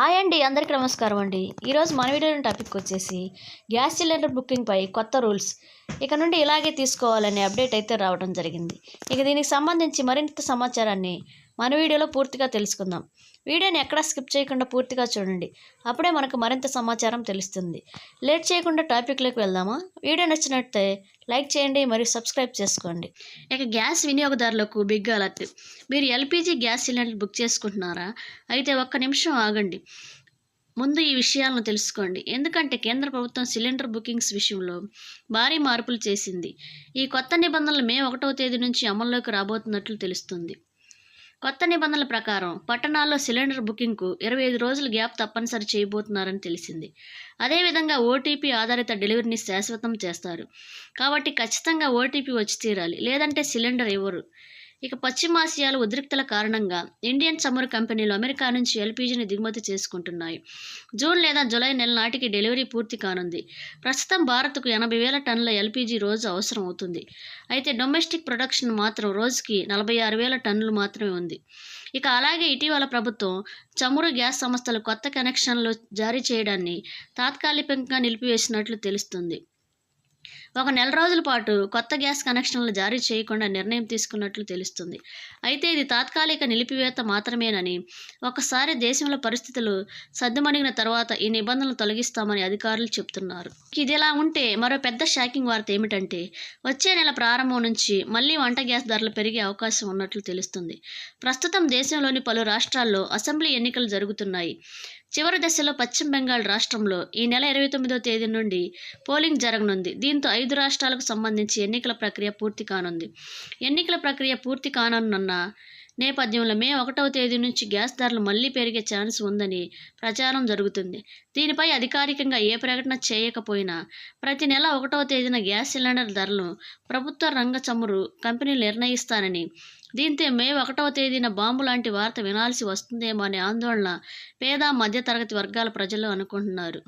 Hi అండి, అందరికీ నమస్కారం అండి. ఈరోజు మన వీడియోలో టాపిక్ వచ్చేసి గ్యాస్ సిలిండర్ బుకింగ్పై కొత్త రూల్స్. ఇక నుండి ఇలాగే తీసుకోవాలనే అప్డేట్ అయితే రావడం జరిగింది. ఇక దీనికి సంబంధించి మరింత సమాచారాన్ని మన వీడియోలో పూర్తిగా తెలుసుకుందాం. వీడియోని ఎక్కడా స్కిప్ చేయకుండా పూర్తిగా చూడండి, అప్పుడే మనకు మరింత సమాచారం తెలుస్తుంది. లేట్ చేయకుండా టాపిక్లోకి వెళ్దామా? వీడియో నచ్చినట్లయితే లైక్ చేయండి మరియు సబ్స్క్రైబ్ చేసుకోండి. ఇక గ్యాస్ వినియోగదారులకు బిగ్ అలర్ట్. మీరు ఎల్పిజి గ్యాస్ సిలిండర్ బుక్ చేసుకుంటున్నారా? అయితే ఒక్క నిమిషం ఆగండి. ముందు ఈ విషయాలను తెలుసుకోండి, ఎందుకంటే కేంద్ర ప్రభుత్వం సిలిండర్ బుకింగ్స్ విషయంలో భారీ మార్పులు చేసింది. ఈ కొత్త నిబంధనలు మే 1వ తేదీ నుంచి అమల్లోకి రాబోతున్నట్లు తెలుస్తుంది. కొత్త నిబంధనల ప్రకారం పట్టణాల్లో సిలిండర్ బుకింగ్కు 25 రోజుల గ్యాప్ తప్పనిసరి చేయబోతున్నారని తెలిసింది. అదేవిధంగా ఓటీపీ ఆధారిత డెలివరీని శాశ్వతం చేస్తారు. కాబట్టి ఖచ్చితంగా ఓటీపీ వచ్చి తీరాలి, లేదంటే సిలిండర్ ఇవ్వరు. ఇక పశ్చిమాసియాలో ఉద్రిక్తల కారణంగా ఇండియన్ చమురు కంపెనీలు అమెరికా నుంచి ఎల్పీజీని దిగుమతి చేసుకుంటున్నాయి. జూన్ లేదా జూలై నెల నాటికి డెలివరీ పూర్తి కానుంది. ప్రస్తుతం భారత్కు 80,000 టన్నుల ఎల్పీజీ రోజు అవసరం అవుతుంది. అయితే డొమెస్టిక్ ప్రొడక్షన్ మాత్రం రోజుకి 46,000 టన్నులు మాత్రమే ఉంది. ఇక అలాగే ఇటీవల ప్రభుత్వం చమురు గ్యాస్ సంస్థలు కొత్త కనెక్షన్లు జారీ చేయడాన్ని తాత్కాలికంగా నిలిపివేసినట్లు తెలుస్తుంది. ఒక నెల రోజుల పాటు కొత్త గ్యాస్ కనెక్షన్లు జారీ చేయకుండా నిర్ణయం తీసుకున్నట్లు తెలుస్తుంది. అయితే ఇది తాత్కాలిక నిలిపివేత మాత్రమేనని, ఒకసారి దేశంలో పరిస్థితులు సద్దుమణిగిన తర్వాత ఈ నిబంధనలు తొలగిస్తామని అధికారులు చెబుతున్నారు. ఇదిలా ఉంటే మరో పెద్ద షాకింగ్ వార్త ఏమిటంటే, వచ్చే నెల ప్రారంభం నుంచి మళ్లీ వంట గ్యాస్ ధరలు పెరిగే అవకాశం ఉన్నట్లు తెలుస్తుంది. ప్రస్తుతం దేశంలోని పలు రాష్ట్రాల్లో అసెంబ్లీ ఎన్నికలు జరుగుతున్నాయి. చివరి దశలో పశ్చిమ బెంగాల్ రాష్ట్రంలో ఈ నెల 29వ తేదీ నుండి పోలింగ్ జరగనుంది. దీంతో 5 రాష్ట్రాలకు సంబంధించి ఎన్నికల ప్రక్రియ పూర్తి కానుంది. ఎన్నికల ప్రక్రియ పూర్తి కానున్న నేపథ్యంలో మే 1వ తేదీ నుంచి గ్యాస్ ధరలు మళ్లీ పెరిగే ఛాన్స్ ఉందని ప్రచారం జరుగుతుంది. దీనిపై అధికారికంగా ఏ ప్రకటన చేయకపోయినా ప్రతి నెల 1వ తేదీన గ్యాస్ సిలిండర్ ధరలను ప్రభుత్వ రంగ చమురు కంపెనీలు నిర్ణయిస్తానని, దీంతో మే 1వ తేదీన బాంబు లాంటి వార్త వినాల్సి వస్తుందేమో అనే ఆందోళన పేద మధ్యతరగతి వర్గాల ప్రజలు అనుకుంటున్నారు.